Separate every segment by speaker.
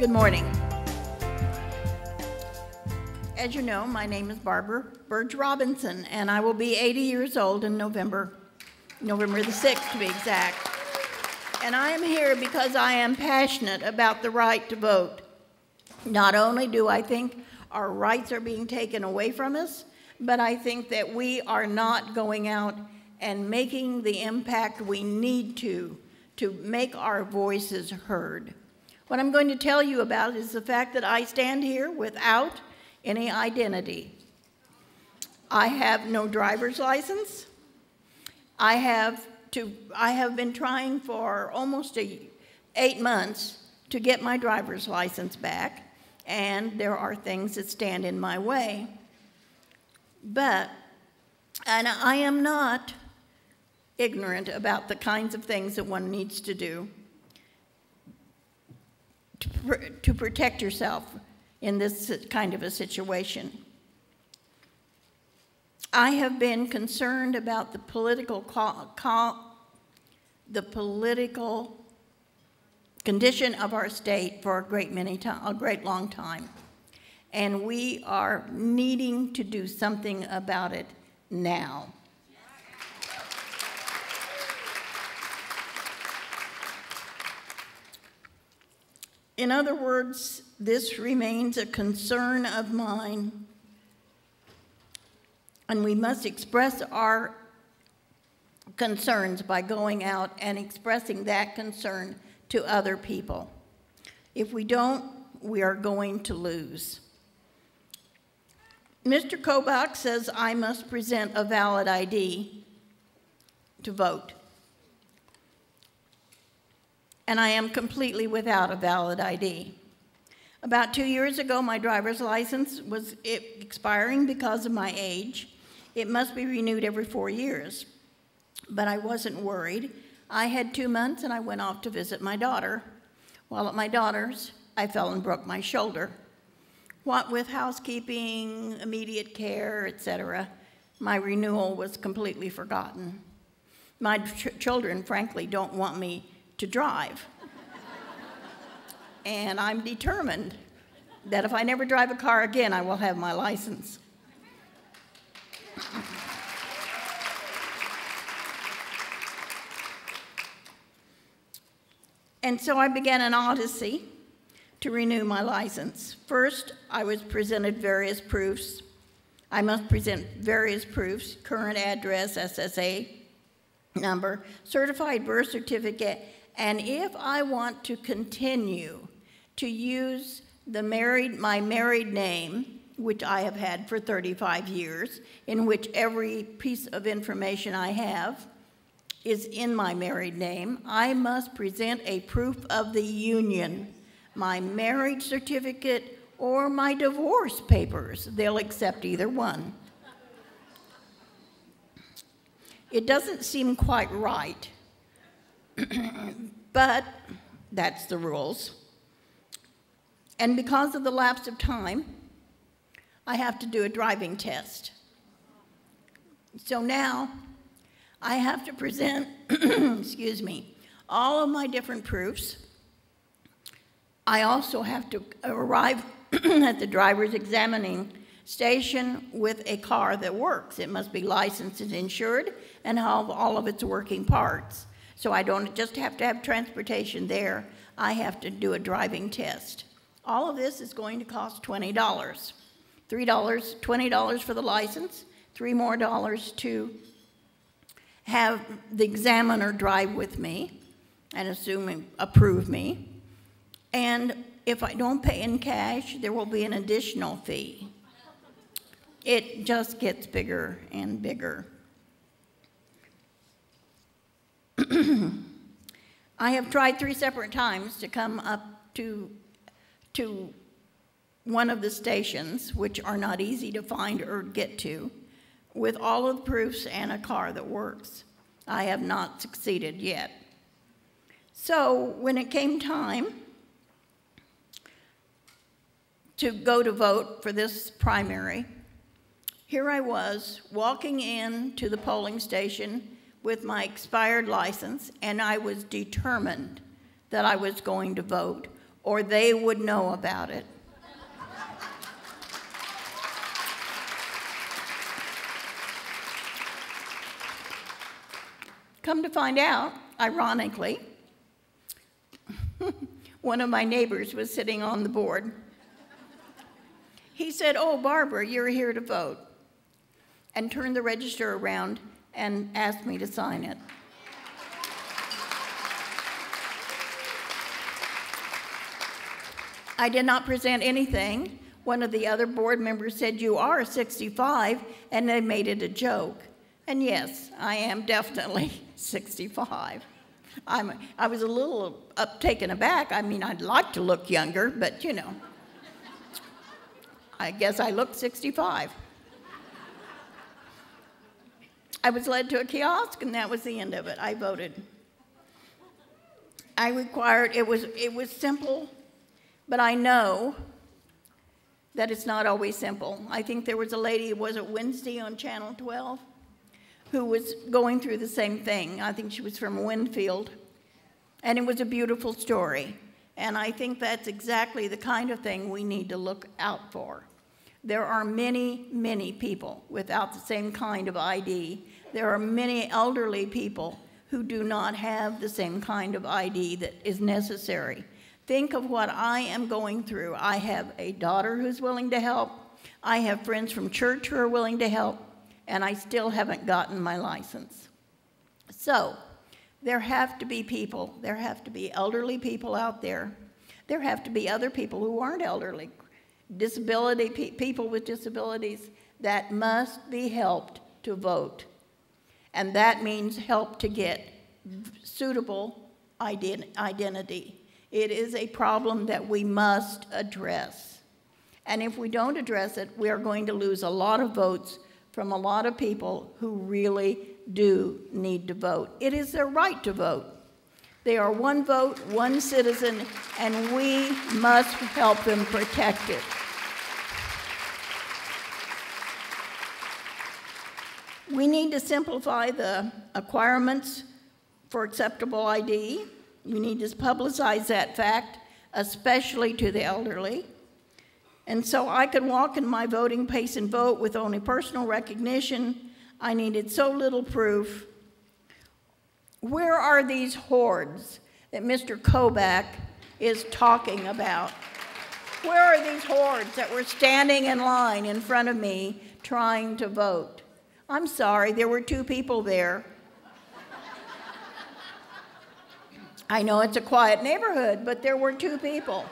Speaker 1: Good morning. As you know, my name is Barbara Burge Robinson, and I will be 80 years old in November the 6th to be exact. And I am here because I am passionate about the right to vote. Not only do I think our rights are being taken away from us, but I think that we are not going out and making the impact we need to make our voices heard. What I'm going to tell you about is the fact that I stand here without any identity. I have no driver's license. I have been trying for almost 8 months to get my driver's license back, and there are things that stand in my way. And I am not ignorant about the kinds of things that one needs to do to protect yourself in this kind of a situation. I have been concerned about the political condition of our state for a great long time. And we are needing to do something about it now. In other words, this remains a concern of mine, and we must express our concerns by going out and expressing that concern to other people. If we don't, we are going to lose. Mr. Kobach says I must present a valid ID to vote. And I am completely without a valid ID. About 2 years ago, my driver's license was expiring because of my age. It must be renewed every 4 years. But I wasn't worried. I had 2 months and I went off to visit my daughter. While at my daughter's, I fell and broke my shoulder. What with housekeeping, immediate care, etc., my renewal was completely forgotten. My children, frankly, don't want me to drive. And I'm determined that if I never drive a car again, I will have my license. And so I began an odyssey to renew my license. First, I was presented various proofs. I must present various proofs: current address, SSA number, certified birth certificate, and if I want to continue to use my married name, which I have had for 35 years, in which every piece of information I have is in my married name, I must present a proof of the union, my marriage certificate or my divorce papers. They'll accept either one. It doesn't seem quite right, but that's the rules. And because of the lapse of time, I have to do a driving test. So now I have to present, excuse me, all of my different proofs. I also have to arrive at the driver's examining station with a car that works. It must be licensed and insured and have all of its working parts. So I don't just have to have transportation there. I have to do a driving test. All of this is going to cost $20. $20 for the license, $3 more to have the examiner drive with me and approve me. And if I don't pay in cash, there will be an additional fee. It just gets bigger and bigger. I have tried 3 separate times to come up to one of the stations, which are not easy to find or get to, with all of the proofs and a car that works. I have not succeeded yet. So when it came time to go to vote for this primary, here I was walking into the polling station with my expired license, and I was determined that I was going to vote, or they would know about it. Come to find out, ironically, one of my neighbors was sitting on the board. He said, "Oh, Barbara, you're here to vote," and turned the register around and asked me to sign it. I did not present anything. One of the other board members said, "You are 65," and they made it a joke. And yes, I am definitely 65. I was a little taken aback. I mean, I'd like to look younger, but you know, I guess I look 65. I was led to a kiosk, and that was the end of it. I voted. It was simple, but I know that it's not always simple. I think there was a lady, was it Wednesday on Channel 12, who was going through the same thing. I think she was from Winfield, and it was a beautiful story. And I think that's exactly the kind of thing we need to look out for. There are many, many people without the same kind of ID. There are many elderly people who do not have the same kind of ID that is necessary. Think of what I am going through. I have a daughter who's willing to help. I have friends from church who are willing to help, and I still haven't gotten my license. So there have to be people, there have to be elderly people out there. There have to be other people who aren't elderly, people with disabilities that must be helped to vote. And that means help to get suitable identity. It is a problem that we must address. And if we don't address it, we are going to lose a lot of votes from a lot of people who really do need to vote. It is their right to vote. They are one vote, one citizen, and we must help them protect it. We need to simplify the requirements for acceptable ID. We need to publicize that fact, especially to the elderly. And so I could walk in my voting place and vote with only personal recognition. I needed so little proof. Where are these hoards that Mr. Kobach is talking about? Where are these hoards that were standing in line in front of me trying to vote? I'm sorry, there were 2 people there. I know it's a quiet neighborhood, but there were 2 people.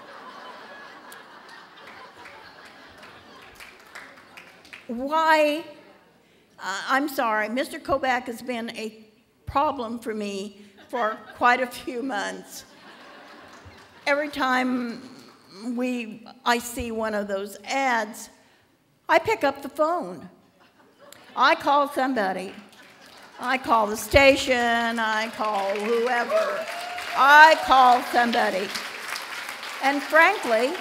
Speaker 1: Why? I'm sorry, Mr. Kobach has been a problem for me for quite a few months. Every time I see one of those ads, I pick up the phone. I call somebody. I call the station, I call whoever. I call somebody. And frankly,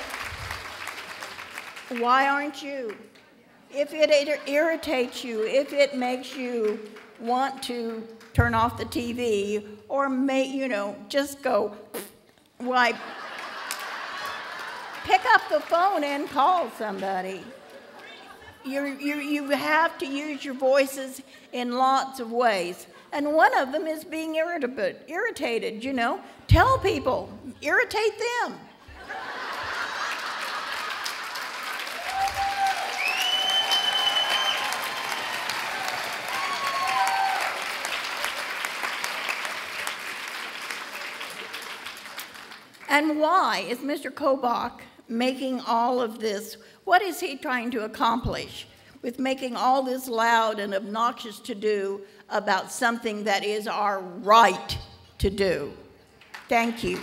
Speaker 1: why aren't you? If it irritates you, if it makes you want to turn off the TV or just go, why, pick up the phone and call somebody. You have to use your voices in lots of ways. And one of them is being irritated, Tell people, irritate them. And why is Mr. Kobach making all of this? What is he trying to accomplish with making all this loud and obnoxious to do about something that is our right to do? Thank you.